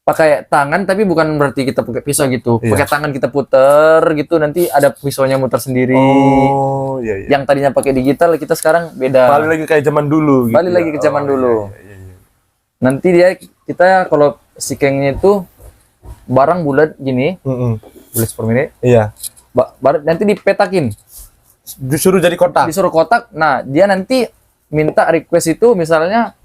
pakai tangan tapi bukan berarti kita pakai pisau gitu. Iya. Pakai tangan kita puter gitu nanti ada pisaunya muter sendiri. Oh, iya, iya. Yang tadinya pakai digital kita sekarang beda. Balik lagi kayak zaman dulu gitu. Balik lagi ke zaman dulu. Iya, iya, iya. Nanti kita kalau sikengnya itu barang bulat gini, bulat per menit. Iya. Nanti dipetakin, Disuruh jadi kotak. disuruh kotak. Nah, dia nanti minta request itu misalnya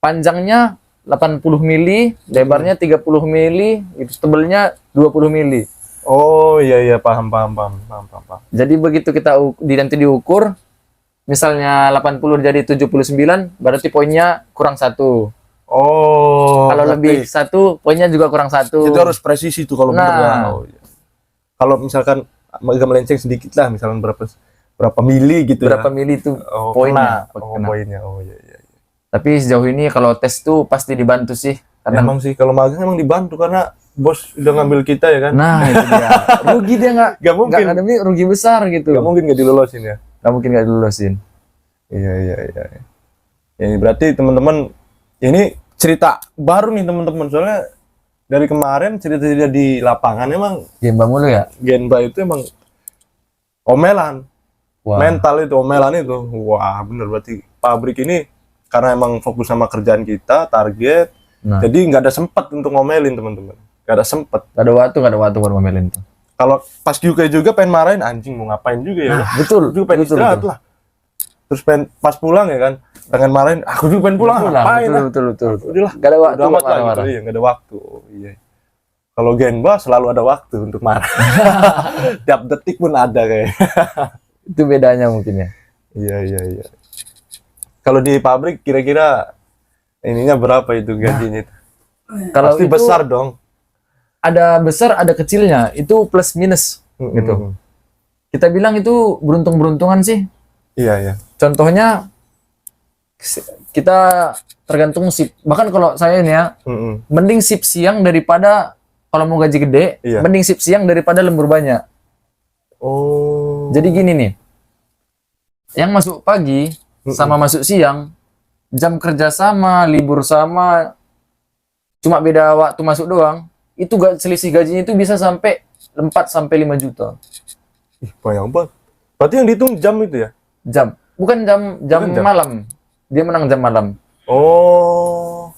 panjangnya 80 mili, lebarnya 30 mili, itu tebelnya 20 mili. Oh, iya, iya, paham. Jadi begitu kita nanti diukur, misalnya 80 jadi 79, berarti poinnya kurang 1. Oh. Kalau ngerti. lebih 1, poinnya juga kurang 1. Itu harus presisi tuh kalau bener ya. Oh, iya. Kalau misalkan agak melenceng sedikit lah, misalkan berapa mili gitu Berapa ya. mili itu Oh, poinnya. kena. Poinnya. Oh, iya, iya. Tapi sejauh ini kalau tes tuh pasti dibantu sih. Karena Emang sih kalau magang emang dibantu karena bos udah ngambil kita ya kan. nah itu dia. Rugi dia nggak Gak mungkin. nggak akademi, rugi besar gitu. Gak mungkin gak dilolosin ya. Nggak mungkin nggak dilulusin. Iya. Ya, ini berarti teman-teman ini cerita baru nih teman-teman, soalnya dari kemarin cerita-cerita di lapangan emang Gemba mulu ya. Genba itu emang omelan. Wah. Mental itu omelan itu. Wah, bener berarti pabrik ini karena emang fokus sama kerjaan kita, target. Nah, Jadi nggak ada sempat untuk ngomelin teman-teman. Nggak ada sempat. nggak ada waktu buat ngomelin tuh. Kalau pas UK juga pengen marahin, anjing mau ngapain juga ya. Nah, betul. Juga pengen betul, istirahat betul. lah. Terus pengen pas pulang ya kan, pengen marahin, aku juga pengen pulang, ngapain lah. Betul. Udah lah, Nggak ada waktu udah amat buat lah gitu. marah-marah. Iya, nggak ada waktu. Oh, iya. Kalau Genba selalu ada waktu untuk marah. Tiap detik pun ada kayak. Itu bedanya mungkin ya. Iya. Kalau di pabrik kira-kira ininya berapa itu gajinya itu? Kalau Pasti itu besar dong. ada besar ada kecilnya. Itu plus minus gitu. Kita bilang itu beruntung-beruntungan sih. Iya. Contohnya kita tergantung shift. Bahkan kalau saya ini ya, mending shift siang daripada kalau mau gaji gede, Iya. mending shift siang daripada lembur banyak. Oh. Jadi gini nih, yang masuk pagi sama masuk siang, jam kerja sama, libur sama, cuma beda waktu masuk doang, itu selisih gajinya itu bisa sampai 4 sampai 5 juta. Ih, banyak banget. Berarti yang dihitung jam itu ya? Jam. Bukan jam Bukan jam. malam. Dia menang jam malam. Oh.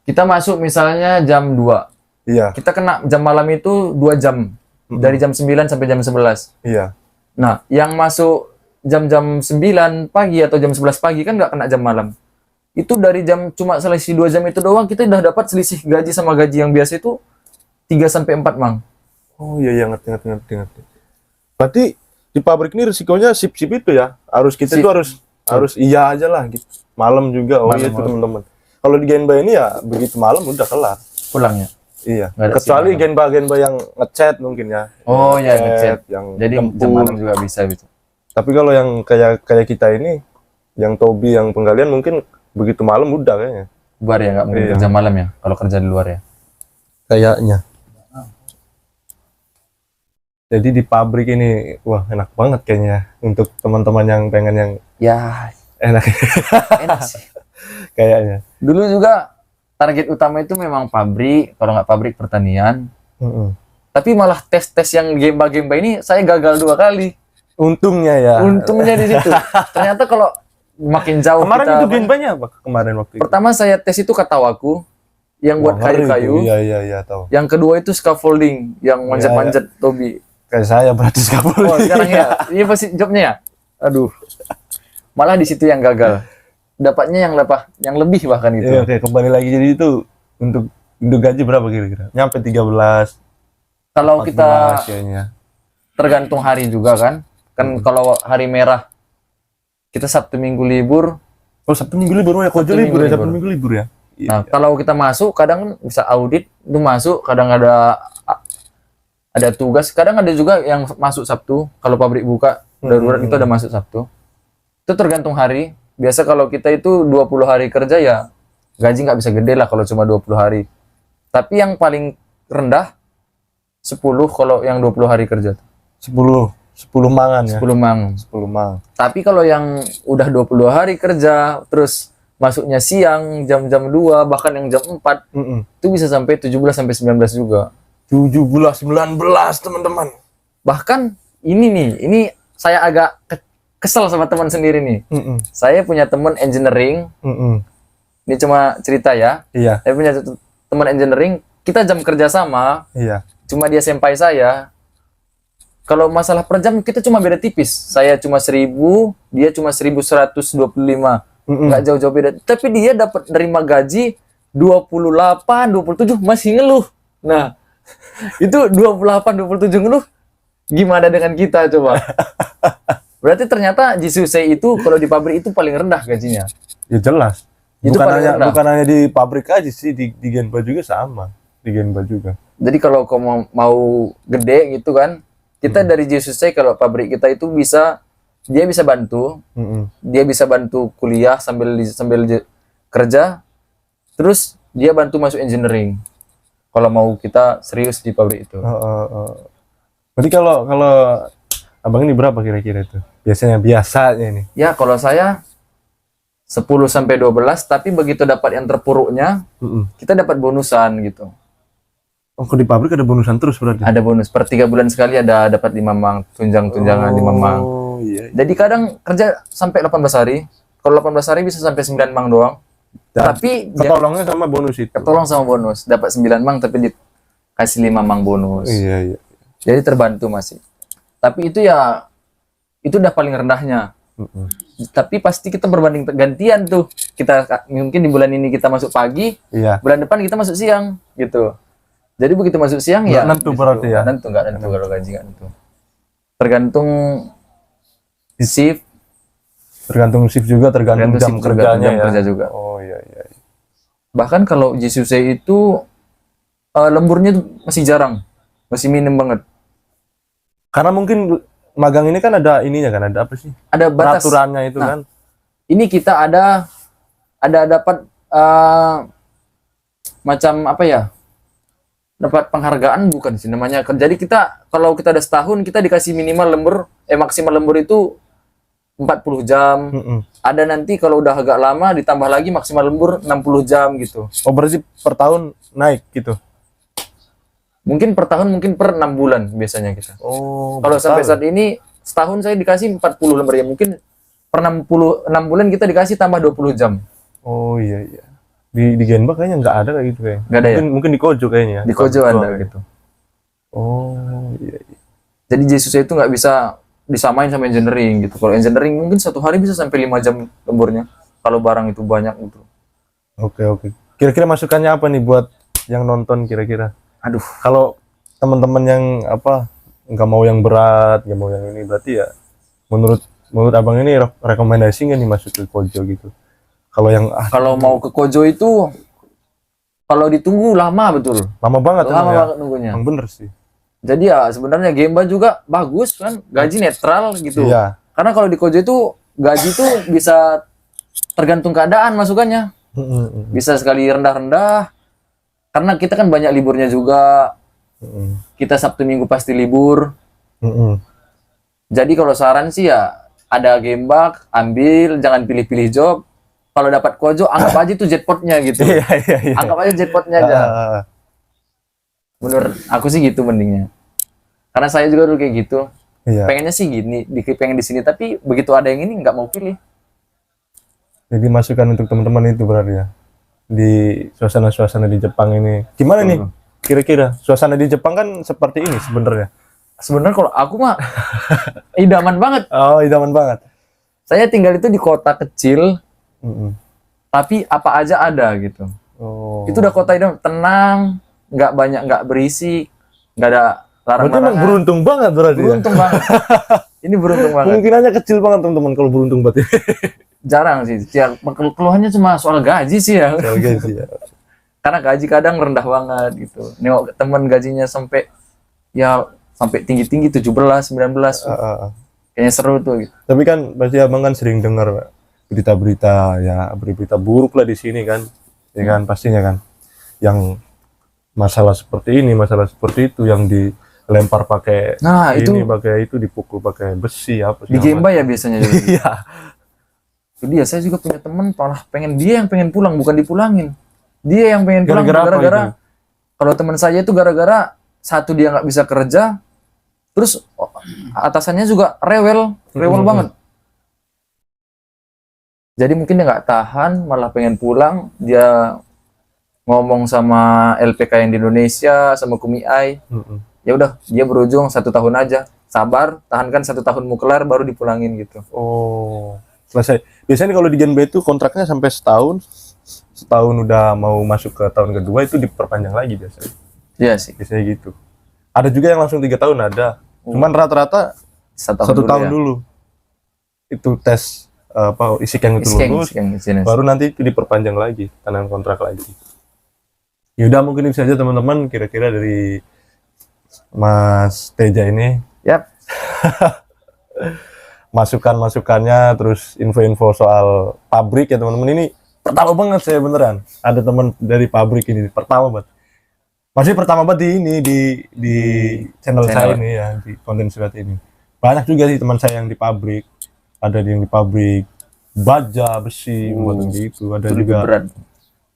Kita masuk misalnya jam 2. Iya. Kita kena jam malam itu 2 jam. Dari jam 9 sampai jam 11. Iya. Nah, yang masuk jam-jam 9 pagi atau jam 11 pagi kan nggak kena jam malam. Itu dari cuma selisih 2 jam itu doang, kita udah dapat selisih gaji sama gaji yang biasa itu 3 sampai 4 mang. Oh iya, ngerti. Berarti di pabrik ini risikonya sip-sip itu ya. Kita Sip. tuh harus iya aja lah gitu. Malam juga. Oh Malam, iya itu malam. teman-teman. Kalau di Genba ini ya begitu malam udah kelar. Pulangnya. Iya. Nggak ada Kecuali siang. Genba yang ngechat mungkin ya. Oh ya, ngechat. Yang Jadi jam jemput. malam juga bisa gitu. Tapi kalau yang kayak kita ini, yang Tobi yang penggalian mungkin begitu malam udah kayaknya. Bubar ya, nggak mungkin Iya. kerja malam ya. Kalau kerja di luar ya. Kayaknya. Jadi di pabrik ini, wah enak banget kayaknya untuk teman-teman yang pengen yang Ya, enak enak sih. kayaknya. Dulu juga target utama itu memang pabrik, kalau nggak pabrik pertanian. Mm-mm. Tapi malah tes-tes yang gemba-gemba ini saya gagal 2 kali. Untungnya ya. Untungnya di situ. Ternyata kalau makin jauh Kemarin kita itu Genbanya apa? Kemarin waktu itu. pertama saya tes itu katawaku yang buat Wah, ngeri kayu-kayu. tuh. Iya tahu. Yang kedua itu scaffolding yang manjat-manjat Tobi. Kayak saya berarti Oh, scaffolding. sekarang ya. Ini pasti jobnya ya? Aduh. Malah di situ yang gagal. Dapatnya yang lebih bahkan gitu. Iya, oke, kembali lagi jadi itu untuk gaji berapa kira-kira? Nyampe 13, Kalau 14 kita kayaknya. tergantung hari juga kan. Kan kalau hari merah kita Sabtu Minggu libur. Oh, Sabtu Minggu libur ya, Kojo Sabtu libur Minggu ya, Sabtu libur. Minggu libur ya. Iya. Nah, kalau kita masuk kadang bisa audit itu masuk, kadang ada tugas, kadang ada juga yang masuk Sabtu. Kalau pabrik buka darurat itu ada masuk Sabtu. Itu tergantung hari. Biasa kalau kita itu 20 hari kerja ya gaji nggak bisa gede lah kalau cuma 20 hari. Tapi yang paling rendah 10 kalau yang 20 hari kerja. 10 mangan ya. 10 mang. 10 mang. Tapi kalau yang udah 22 hari kerja, terus masuknya siang, jam-jam 2, bahkan yang jam 4, itu bisa sampai 17 sampai 19 juga. 17, 19 teman-teman. Bahkan ini saya agak kesel sama teman sendiri nih. Saya punya teman engineering, ini cuma cerita ya. Iya, Saya punya teman engineering, kita jam kerja sama, iya. cuma dia senpai saya. Kalau masalah per jam kita cuma beda tipis. Saya cuma 1000, dia cuma 1125. Nggak jauh-jauh beda. Tapi dia dapat nerima gaji 28, 27 masih ngeluh. Nah, itu 28, 27 ngeluh. Gimana dengan kita coba? Berarti ternyata Jisusei itu kalau di pabrik itu paling rendah gajinya. Ya jelas. Itu paling rendah. Bukan hanya di pabrik aja sih, di Genba juga sama. Di Genba juga. Jadi kalau kamu mau gede gitu kan, kita dari Jisusei kalau pabrik kita itu dia bisa bantu. Dia bisa bantu kuliah sambil kerja, terus dia bantu masuk engineering. Kalau mau kita serius di pabrik itu. Berarti kalau abang ini berapa kira-kira itu? Biasanya ini. Ya kalau saya 10 sampai 12, tapi begitu dapat yang terpuruknya, kita dapat bonusan gitu. Oh, kalau di pabrik ada bonusan terus berarti? Ada bonus per 3 bulan sekali ada dapat 5 mang, tunjangan 5 mang. Oh iya. Jadi kadang kerja sampai 18 hari. Kalau 18 hari bisa sampai 9 mang doang. Tapi Ketolongnya sama bonus itu. ketolong sama bonus, dapat 9 mang tapi dikasih 5 mang bonus. Iya. Jadi terbantu masih. Tapi itu ya itu udah paling rendahnya. Tapi pasti kita berbanding gantian tuh. Kita mungkin di bulan ini kita masuk pagi, Iya. bulan depan kita masuk siang gitu. Jadi begitu masuk siang Nggak ya nentu di situ. berarti ya? Nggak nentu kalau gaji nggak nentu. Tergantung shift, Tergantung shift juga, tergantung jam shift, tergantung kerjanya jam ya. kerja juga. Oh iya. Bahkan kalau Jisusei itu lemburnya tuh masih jarang, masih minim banget. Karena mungkin magang ini kan ada ininya kan, ada apa sih? Ada batas. Peraturannya itu Nah, kan. Ini kita ada dapat macam apa ya? Dapat penghargaan bukan sih namanya. Jadi kita kalau kita ada setahun kita dikasih minimal lembur, maksimal lembur itu 40 jam. Ada nanti kalau udah agak lama ditambah lagi maksimal lembur 60 jam gitu. Oh berarti per tahun naik gitu. Mungkin per tahun, mungkin per 6 bulan biasanya kita. Oh. Kalau sampai saat ini setahun saya dikasih 40 lembur ya, mungkin per 6 bulan kita dikasih tambah 20 jam. Oh iya. Di Genba kayaknya nggak ada kayak gitu kayaknya. Nggak ada ya? Mungkin di Kojo kayaknya. Di Kojo ada gitu. Oh iya. Jadi Jesus itu nggak bisa disamain sama engineering gitu. Kalau engineering mungkin satu hari bisa sampai 5 jam lemburnya. Kalau barang itu banyak gitu. Oke. Kira-kira masukannya apa nih buat yang nonton kira-kira? Aduh, Kalau teman-teman yang nggak mau yang berat, nggak mau yang ini, berarti ya menurut abang ini rekomendasi nggak nih masuk ke Kojo gitu? Kalau yang kalau mau ke Kojo itu Kalau ditunggu lama betul. Lama banget Lama emang ya. banget nunggunya. Emang bener sih. Jadi ya sebenarnya Gemba juga bagus kan, gaji netral gitu. Iya. Karena kalau di Kojo itu gaji itu bisa tergantung keadaan masukannya. Bisa sekali rendah-rendah. Karena kita kan banyak liburnya juga. Kita Sabtu Minggu pasti libur. Jadi kalau saran sih ya ada Gembak, ambil, jangan pilih-pilih job. Kalau dapat Kojo, anggap aja itu jackpotnya gitu. Iya, iya, iya. Anggap aja jackpotnya aja. Menurut aku sih gitu mendingnya. Karena saya juga dulu kayak gitu. Iya. Pengennya sih gini, pengen di sini, tapi begitu ada yang ini nggak mau pilih. Jadi masukan untuk teman-teman itu berarti ya. Di suasana-suasana di Jepang ini. Gimana nih? Kira-kira suasana di Jepang kan seperti ini sebenarnya. Sebenarnya kalau aku mah idaman banget. Oh, idaman banget. Saya tinggal itu di kota kecil, tapi apa aja ada gitu. Oh. Itu udah kota idaman, tenang, nggak banyak, nggak berisik, nggak ada Berarti emang larang-larangan. beruntung banget berarti ya? Beruntung banget. Ini beruntung banget. Kemungkinannya kecil banget teman-teman kalau beruntung berarti. Jarang sih. Ya, keluhannya cuma soal gaji sih ya. Soal gaji ya. Karena gaji kadang rendah banget gitu. Nengok teman gajinya sampai tinggi-tinggi 17, 19. Kayaknya seru tuh gitu. Tapi kan pasti abang kan sering dengar berita-berita ya, berita buruk lah di sini kan. Ya kan pastinya kan. Yang masalah seperti ini, masalah seperti itu yang dilempar pakai pakai itu dipukul pakai besi apa di Gemba ya biasanya juga. Iya. Itu dia, saya juga punya teman malah dia yang pengen pulang, bukan dipulangin. Dia yang pengen pulang gara-gara kalau teman saya itu gara-gara satu dia nggak bisa kerja, terus atasannya juga rewel banget. Jadi mungkin dia nggak tahan, malah pengen pulang. Dia ngomong sama LPK yang di Indonesia, sama Kumiai. Ya udah, dia berujung 1 tahun aja. Sabar, tahankan 1 tahun mau kelar, baru dipulangin gitu. Oh, selesai. Biasanya kalau di Genba itu kontraknya sampai setahun udah mau masuk ke tahun kedua itu diperpanjang lagi biasanya. Iya sih. Biasanya gitu. Ada juga yang langsung 3 tahun ada. Cuman rata-rata 1 tahun dulu. Itu tes isik yang itu lulus, baru nanti itu diperpanjang lagi, tanda kontrak lagi. Yaudah mungkin itu saja teman-teman, kira-kira dari Mas Teja ini. Yap. Masukan-masukannya, terus info-info soal pabrik ya teman-teman. Ini pertama banget saya beneran. Ada teman dari pabrik ini, pertama banget. Masih pertama banget di channel saya ini ya, di konten surat ini. Banyak juga sih teman saya yang di pabrik. Ada yang di pabrik baja, besi, buat gitu. Ada juga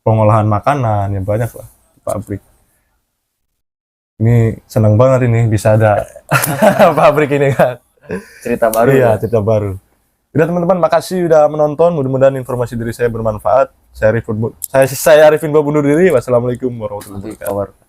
pengolahan makanan, yang banyak lah di pabrik. Ini senang banget ini bisa ada pabrik ini kan. Cerita baru. Iya, cerita baru. Udah teman-teman, makasih udah menonton. Mudah-mudahan informasi dari saya bermanfaat. Saya Arifin undur diri. Wassalamualaikum warahmatullahi wabarakatuh.